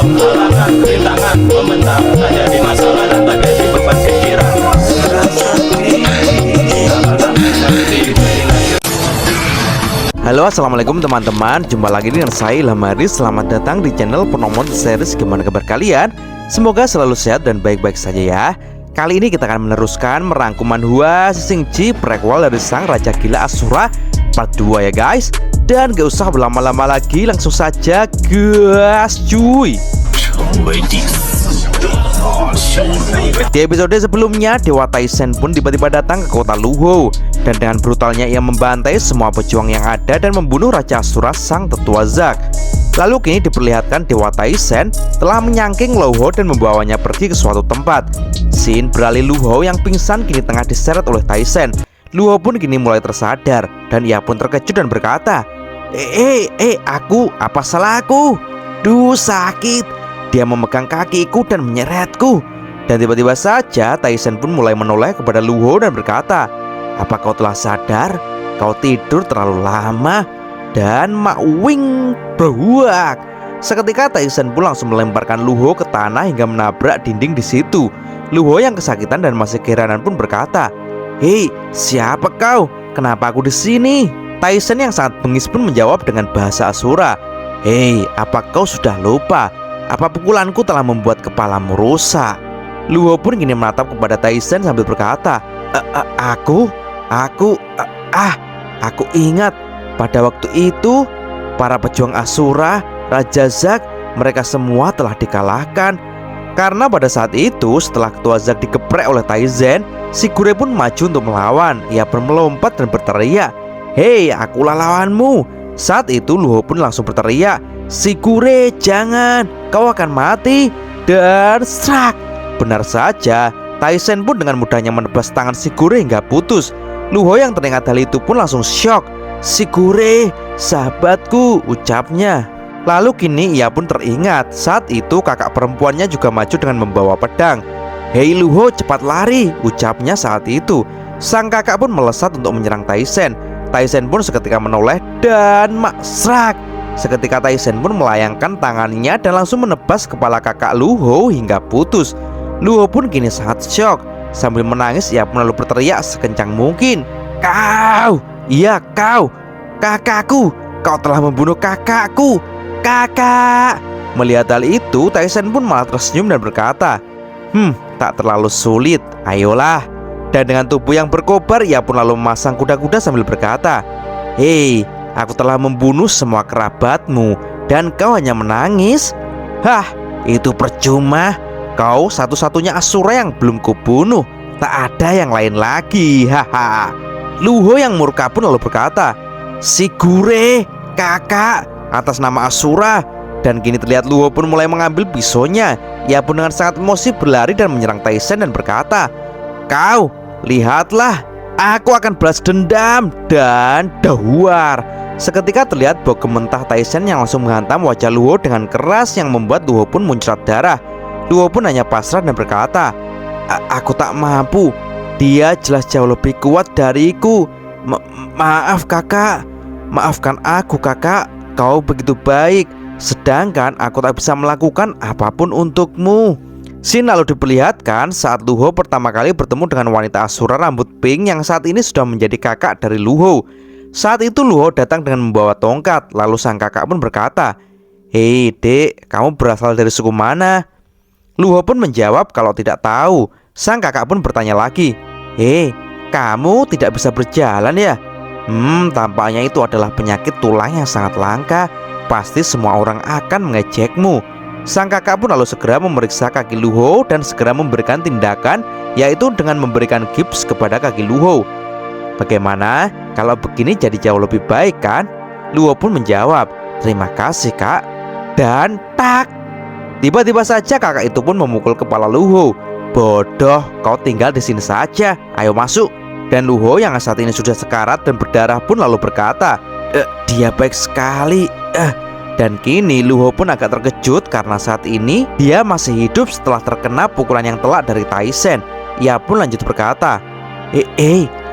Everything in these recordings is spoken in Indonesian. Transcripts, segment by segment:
halangan, rintangan membentang, tak jadi masalah dan tak jadi beban pikiran. Halo, assalamualaikum teman-teman. Jumpa lagi dengan saya Ilham Haris. Selamat datang di channel Penomor Series. Gimana kabar kalian? Semoga selalu sehat dan baik-baik saja ya. Kali ini kita akan meneruskan merangkum manhwa Shishing-ji prequel dari sang Raja Gila Asura part 2 ya guys. Dan gak usah berlama-lama lagi, langsung saja gas cuy. Di episode sebelumnya, Dewa Taisen pun tiba-tiba datang ke kota Luhou. Dan dengan brutalnya ia membantai semua pejuang yang ada dan membunuh Raja Asura sang tetua Zack. Lalu kini diperlihatkan Dewa Taisen telah menyangking Luhou dan membawanya pergi ke suatu tempat. Scene beralih Luhou yang pingsan kini tengah diseret oleh Taisen. Luhou pun kini mulai tersadar dan ia pun terkejut dan berkata, aku, apa salahku? Duh, sakit. Dia memegang kakiku dan menyeretku. Dan tiba-tiba saja Taisen pun mulai menoleh kepada Luhou dan berkata, apa kau telah sadar? Kau tidur terlalu lama. Dan Mak Wing berhuak. Seketika Taisen pun langsung melemparkan Luhou ke tanah hingga menabrak dinding di situ. Luhou yang kesakitan dan masih keheranan pun berkata, hei, siapa kau? Kenapa aku di sini? Taisen yang sangat bengis pun menjawab dengan bahasa Asura, hei, apa kau sudah lupa? Apa pukulanku telah membuat kepalamu rusak? Luhou pun kini menatap kepada Taisen sambil berkata, aku ingat pada waktu itu para pejuang Asura, Raja Zack, mereka semua telah dikalahkan. Karena pada saat itu setelah ketua Zack dikeprek oleh Taisen, Shigure pun maju untuk melawan. Ia pun melompat dan berteriak, hei, akulah lawanmu. Saat itu Luhou pun langsung berteriak, Shigure, jangan, kau akan mati. Dan strak. Benar saja, Taisen pun dengan mudahnya menebas tangan Shigure hingga putus. Luhou yang teringat hal itu pun langsung syok. Shigure, sahabatku, ucapnya. Lalu kini ia pun teringat saat itu kakak perempuannya juga maju dengan membawa pedang. Hei Luhou, cepat lari, ucapnya saat itu. Sang kakak pun melesat untuk menyerang Taisen. Taisen pun seketika menoleh dan maksrak. Seketika Taisen pun melayangkan tangannya dan langsung menebas kepala kakak Luhou hingga putus. Luhou pun kini sangat syok. Sambil menangis ia pun lalu berteriak sekencang mungkin, kau, iya kau, kakakku, kau telah membunuh kakakku, kakak. Melihat hal itu Taisen pun malah tersenyum dan berkata, tak terlalu sulit, ayolah. Dan dengan tubuh yang berkobar ia pun lalu memasang kuda-kuda sambil berkata, hei, aku telah membunuh semua kerabatmu dan kau hanya menangis. Hah, itu percuma. Kau satu-satunya Asura yang belum kubunuh. Tak ada yang lain lagi. Haha. Luhou yang murka pun lalu berkata, Shigure, kakak, atas nama Asura. Dan kini terlihat Luhou pun mulai mengambil pisaunya. Ia pun dengan sangat emosi berlari dan menyerang Taisen dan berkata, kau, lihatlah, aku akan balas dendam. Dan dahuar. Seketika terlihat bau mentah Taisen yang langsung menghantam wajah Luhou dengan keras yang membuat Luhou pun muncrat darah. Luhou pun hanya pasrah dan berkata, aku tak mampu. Dia jelas jauh lebih kuat dariku. Maaf kakak. Maafkan aku kakak. Kau begitu baik. Sedangkan aku tak bisa melakukan apapun untukmu. Scene lalu diperlihatkan saat Luhou pertama kali bertemu dengan wanita Asura rambut pink yang saat ini sudah menjadi kakak dari Luhou. Saat itu Luhou datang dengan membawa tongkat. Lalu sang kakak pun berkata, hei dek, kamu berasal dari suku mana? Luhou pun menjawab kalau tidak tahu. Sang kakak pun bertanya lagi, hei, kamu tidak bisa berjalan ya? Tampaknya itu adalah penyakit tulang yang sangat langka. Pasti semua orang akan mengejekmu. Sang kakak pun lalu segera memeriksa kaki Luhou dan segera memberikan tindakan, yaitu dengan memberikan gips kepada kaki Luhou. Bagaimana? Kalau begini jadi jauh lebih baik kan? Luhou pun menjawab, terima kasih kak. Dan tak. Tiba-tiba saja kakak itu pun memukul kepala Luhou. Bodoh, kau tinggal di sini saja. Ayo masuk. Dan Luhou yang saat ini sudah sekarat dan berdarah pun lalu berkata, dia baik sekali. Dan kini Luhou pun agak terkejut karena saat ini dia masih hidup setelah terkena pukulan yang telak dari Taisen. Ia pun lanjut berkata,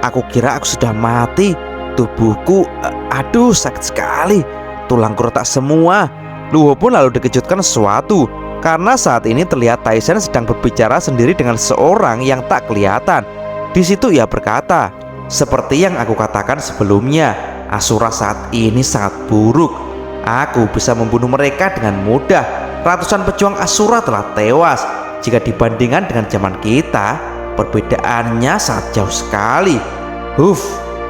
aku kira aku sudah mati. Tubuhku, aduh sakit sekali. Tulangku retak semua. Luhou pun lalu dikejutkan sesuatu. karena saat ini terlihat Taisen sedang berbicara sendiri dengan seorang yang tak kelihatan. Di situ ia berkata, "Seperti yang aku katakan sebelumnya, Asura saat ini sangat buruk. Aku bisa membunuh mereka dengan mudah. Ratusan pejuang Asura telah tewas. Jika dibandingkan dengan zaman kita, perbedaannya sangat jauh sekali.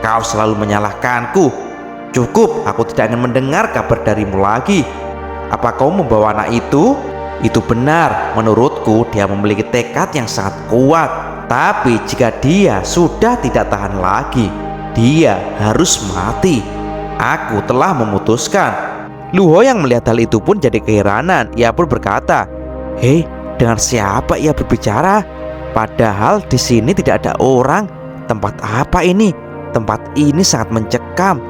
Kau selalu menyalahkanku. Cukup, aku tidak ingin mendengar kabar darimu lagi. Apa kau membawa anak itu?" Itu benar, menurutku dia memiliki tekad yang sangat kuat. Tapi jika dia sudah tidak tahan lagi, dia harus mati. Aku telah memutuskan. Luho yang melihat hal itu pun jadi keheranan. Ia pun berkata, "Hei, dengan siapa ia berbicara? Padahal di sini tidak ada orang. Tempat apa ini? Tempat ini sangat mencekam.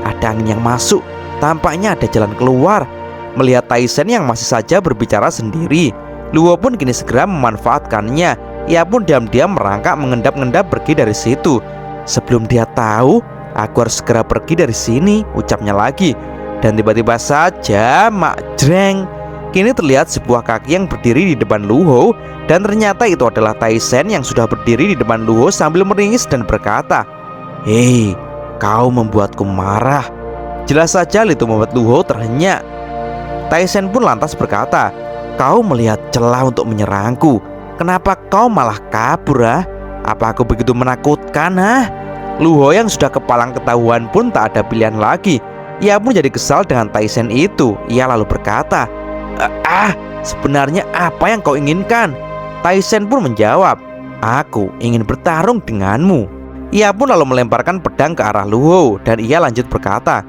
Ada angin yang masuk. Tampaknya ada jalan keluar." Melihat Taisen yang masih saja berbicara sendiri, Luho pun kini segera memanfaatkannya. Ia pun diam-diam merangkak mengendap-endap pergi dari situ. "Sebelum dia tahu, aku harus segera pergi dari sini," ucapnya lagi. Dan tiba-tiba saja, mak jreng, kini terlihat sebuah kaki yang berdiri di depan Luho. Dan ternyata itu adalah Taisen yang sudah berdiri di depan Luho sambil meringis dan berkata, "Hei, kau membuatku marah." Jelas saja hal itu membuat Luho terhenyak. Taisen pun lantas berkata, "Kau melihat celah untuk menyerangku. Kenapa kau malah kabur? Apa aku begitu menakutkan? Luho yang sudah kepalang ketahuan pun tak ada pilihan lagi. Ia pun jadi kesal dengan Taisen itu. Ia lalu berkata, "Sebenarnya apa yang kau inginkan?" Taisen pun menjawab, "Aku ingin bertarung denganmu." Ia pun lalu melemparkan pedang ke arah Luho. Dan ia lanjut berkata,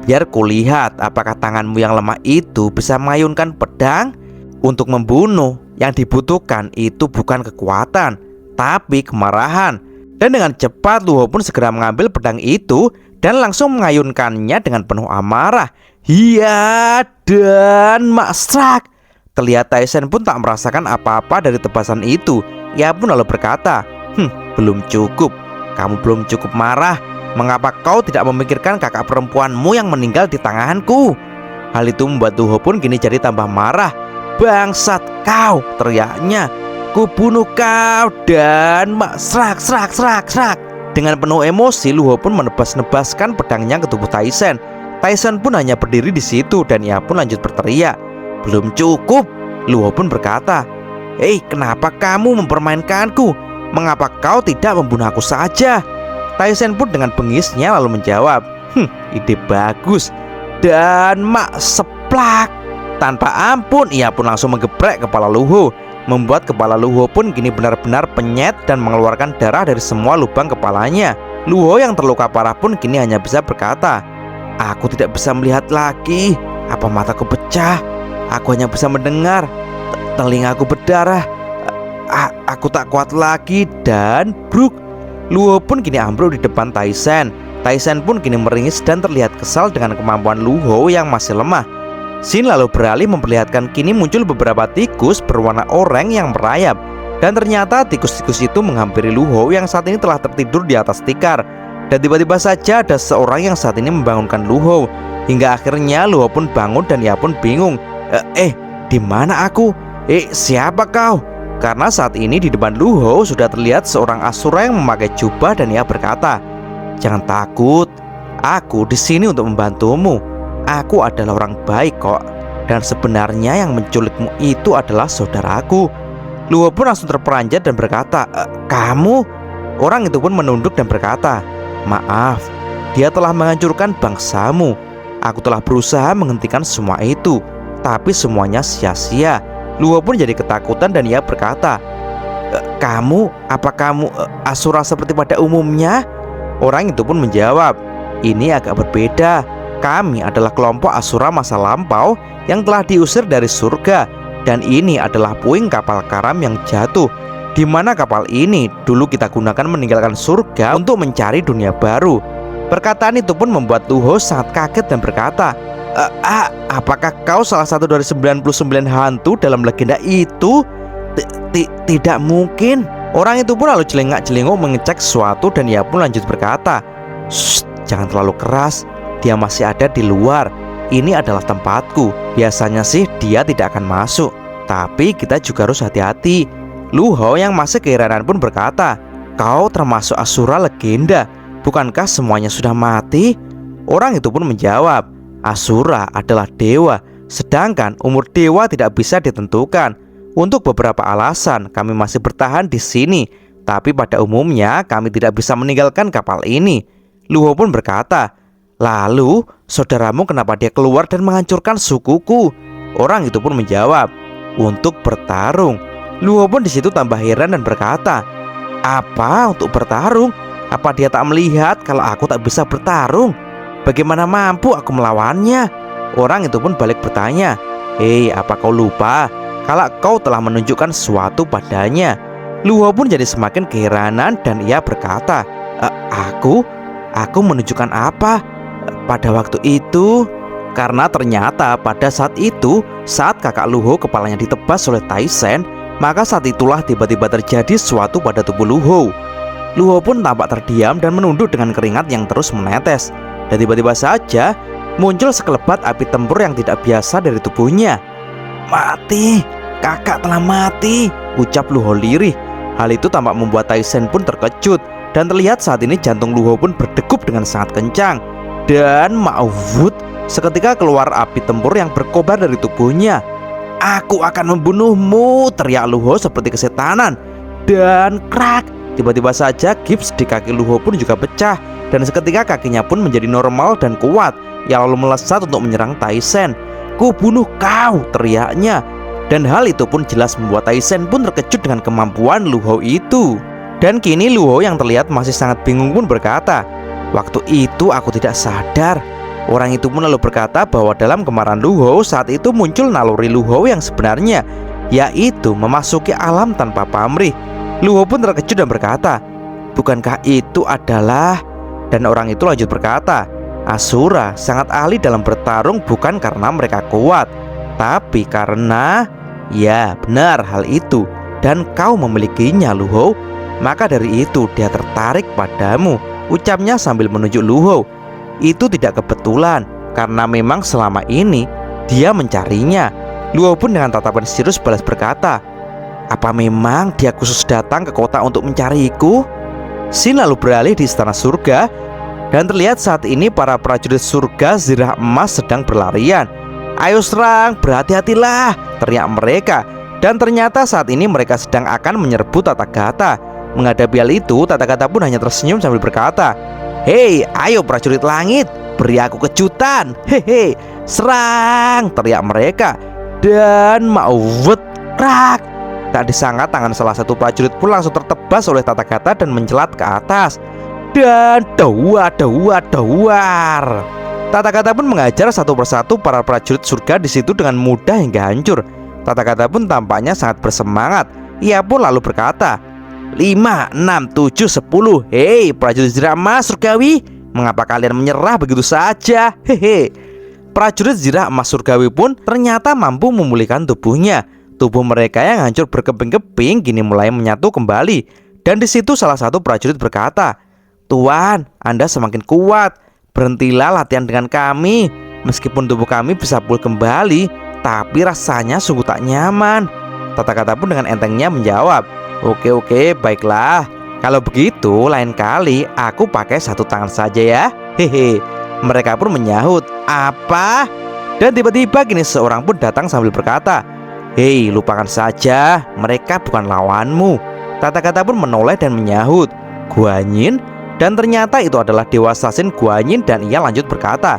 "Biar kulihat apakah tanganmu yang lemah itu bisa mengayunkan pedang. Untuk membunuh, yang dibutuhkan itu bukan kekuatan, tapi kemarahan." Dan dengan cepat Luho pun segera mengambil pedang itu dan langsung mengayunkannya dengan penuh amarah. Hiya dan makstrak. Terlihat Taisen pun tak merasakan apa-apa dari tebasan itu. Ia pun lalu berkata, "Belum cukup. Kamu belum cukup marah. Mengapa kau tidak memikirkan kakak perempuanmu yang meninggal di tanganku?" Hal itu membuat Luho pun kini jadi tambah marah. "Bangsat kau!" teriaknya. "Kubunuh kau dan serak." Dengan penuh emosi, Luho pun menebas-nebaskan pedangnya ke tubuh Taisen. Taisen pun hanya berdiri di situ dan ia pun lanjut berteriak, "Belum cukup." Luho pun berkata, "Hei, kenapa kamu mempermainkanku? Mengapa kau tidak membunuh aku saja?" Taisen pun dengan bengisnya lalu menjawab, "Ide bagus." Dan seplak. Tanpa ampun ia pun langsung menggeprek kepala Luho, membuat kepala Luho pun kini benar-benar penyet dan mengeluarkan darah dari semua lubang kepalanya. Luho yang terluka parah pun kini hanya bisa berkata, "Aku tidak bisa melihat lagi. Apa mataku pecah? Aku hanya bisa mendengar. Telingaku berdarah. Aku tak kuat lagi." Dan bruk, Luho pun kini ambruk di depan Taisen. Taisen pun kini meringis dan terlihat kesal dengan kemampuan Luho yang masih lemah. Scene lalu beralih memperlihatkan kini muncul beberapa tikus berwarna oranye yang merayap. Dan ternyata tikus-tikus itu menghampiri Luho yang saat ini telah tertidur di atas tikar. Dan tiba-tiba saja ada seorang yang saat ini membangunkan Luho. Hingga akhirnya Luho pun bangun dan ia pun bingung. Di mana aku? Siapa kau?" Karena saat ini di depan Luho sudah terlihat seorang Asura yang memakai jubah dan ia berkata, "Jangan takut, aku di sini untuk membantumu. Aku adalah orang baik kok. Dan sebenarnya yang menculikmu itu adalah saudaraku." Luho pun langsung terperanjat dan berkata, "Kamu?" Orang itu pun menunduk dan berkata, "Maaf, dia telah menghancurkan bangsamu. Aku telah berusaha menghentikan semua itu, tapi semuanya sia-sia." Luho pun jadi ketakutan dan ia berkata, Apa kamu Asura seperti pada umumnya?" Orang itu pun menjawab, "Ini agak berbeda. Kami adalah kelompok Asura masa lampau yang telah diusir dari surga. Dan ini adalah puing kapal karam yang jatuh, di mana kapal ini dulu kita gunakan meninggalkan surga untuk mencari dunia baru." Perkataan itu pun membuat Luho sangat kaget dan berkata, Apakah kau salah satu dari 99 hantu dalam legenda itu?" Tidak mungkin." Orang itu pun lalu celengak-celinguk mengecek sesuatu dan ia pun lanjut berkata, "Shh, jangan terlalu keras. Dia masih ada di luar. ini adalah tempatku. Biasanya sih dia tidak akan masuk, tapi kita juga harus hati-hati. Lu Hao yang masih keheranan pun berkata, kau termasuk Asura legenda, bukankah semuanya sudah mati? Orang itu pun menjawab, Asura adalah dewa, sedangkan umur dewa tidak bisa ditentukan. Untuk beberapa alasan kami masih bertahan di sini, tapi pada umumnya kami tidak bisa meninggalkan kapal ini. Lu Hao pun berkata, lalu saudaramu kenapa dia keluar dan menghancurkan sukuku? Orang itu pun menjawab, untuk bertarung. Lu Hao pun di situ tambah heran dan berkata, apa untuk bertarung? Apa dia tak melihat kalau aku tak bisa bertarung? Bagaimana mampu aku melawannya? Orang itu pun balik bertanya, hei, apa kau lupa kalau kau telah menunjukkan sesuatu padanya? Lu Hao pun jadi semakin keheranan dan ia berkata, Aku menunjukkan apa? Pada waktu itu, karena ternyata pada saat itu, saat kakak Lu Hao kepalanya ditebas oleh Tai Sen, maka saat itulah tiba-tiba terjadi sesuatu pada tubuh Lu Hao. Lu Hao pun tampak terdiam dan menunduk dengan keringat yang terus menetes. Dan tiba-tiba saja muncul sekelebat api tempur yang tidak biasa dari tubuhnya. Mati, kakak telah mati, ucap Lu Hao lirih. Hal itu tampak membuat Tai Sen pun terkejut. Dan terlihat saat ini jantung Lu Hao pun berdegup dengan sangat kencang. Dan mauvut, seketika keluar api tempur yang berkobar dari tubuhnya. Aku akan membunuhmu, teriak Lu Hao seperti kesetanan. Dan krak, tiba-tiba saja gips di kaki Lu Hao pun juga pecah. Dan seketika kakinya pun menjadi normal dan kuat. Ia lalu melesat untuk menyerang Tai Sen. Ku bunuh kau, teriaknya. Dan hal itu pun jelas membuat Tai Sen pun terkejut dengan kemampuan Lu Hao itu. Dan kini Lu Hao yang terlihat masih sangat bingung pun berkata, waktu itu aku tidak sadar. Orang itu pun lalu berkata bahwa dalam kemarahan Lu Hao saat itu muncul naluri Lu Hao yang sebenarnya, yaitu memasuki alam tanpa pamrih. Lu Hao pun terkejut dan berkata, bukankah itu adalah... Dan orang itu lanjut berkata, Asura sangat ahli dalam bertarung bukan karena mereka kuat, tapi karena... Ya benar hal itu. Dan kau memilikinya Lu Hao. Maka dari itu dia tertarik padamu, ucapnya sambil menunjuk Lu Hao. Itu tidak kebetulan, karena memang selama ini dia mencarinya. Lu Hao pun dengan tatapan serius balas berkata, apa memang dia khusus datang ke kota untuk mencariku? Sin lalu beralih di istana surga. Dan terlihat saat ini para prajurit surga zirah emas sedang berlarian. Ayo serang, berhati-hatilah, teriak mereka. Dan ternyata saat ini mereka sedang akan menyerbu Tathagata. Menghadapi hal itu, Tathagata pun hanya tersenyum sambil berkata, hei, ayo prajurit langit, beri aku kejutan. Hehe, serang, teriak mereka. Dan mauvut, krak. Tak disangka tangan salah satu prajurit pun langsung tertebas oleh Tathagata dan mencelat ke atas. Dan dawar. Tathagata pun mengajar satu persatu para prajurit surga di situ dengan mudah hingga hancur. Tathagata pun tampaknya sangat bersemangat. Ia pun lalu berkata, 5, 6, 7, 10. Hei prajurit zirah emas surgawi, mengapa kalian menyerah begitu saja? Hehe. Prajurit zirah emas surgawi pun ternyata mampu memulihkan tubuhnya. Tubuh mereka yang hancur berkeping-keping kini mulai menyatu kembali. Dan di situ salah satu prajurit berkata, Tuan, Anda semakin kuat. Berhentilah latihan dengan kami. Meskipun tubuh kami bisa pulih kembali, tapi rasanya sungguh tak nyaman. Tathagata pun dengan entengnya menjawab, Oke, baiklah. Kalau begitu lain kali aku pakai satu tangan saja ya. Hehe. Mereka pun menyahut, apa? Dan tiba-tiba kini seorang pun datang sambil berkata, hei, lupakan saja, mereka bukan lawanmu. Tathagata pun menoleh dan menyahut, Guanyin? Dan ternyata itu adalah Dewa Sasin Guanyin. Dan ia lanjut berkata,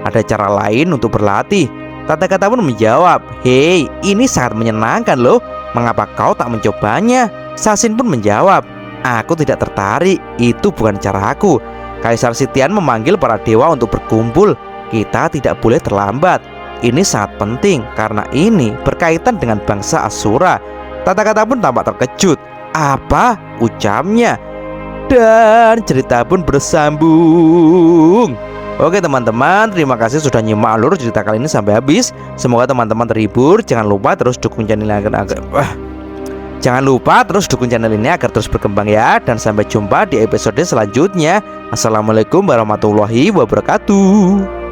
ada cara lain untuk berlatih. Tathagata pun menjawab, hei, ini sangat menyenangkan loh. Mengapa kau tak mencobanya? Sasin pun menjawab, aku tidak tertarik, itu bukan caraku. Kaisar Sitian memanggil para dewa untuk berkumpul. Kita tidak boleh terlambat. Ini sangat penting karena ini berkaitan dengan bangsa Asura. Tathagata pun tampak terkejut. Apa? Ucapnya. Dan cerita pun bersambung. Oke teman-teman, terima kasih sudah nyimak alur cerita kali ini sampai habis. Semoga teman-teman terhibur. Jangan lupa terus dukung channel ini agar terus berkembang ya. Dan sampai jumpa di episode selanjutnya. Assalamualaikum warahmatullahi wabarakatuh.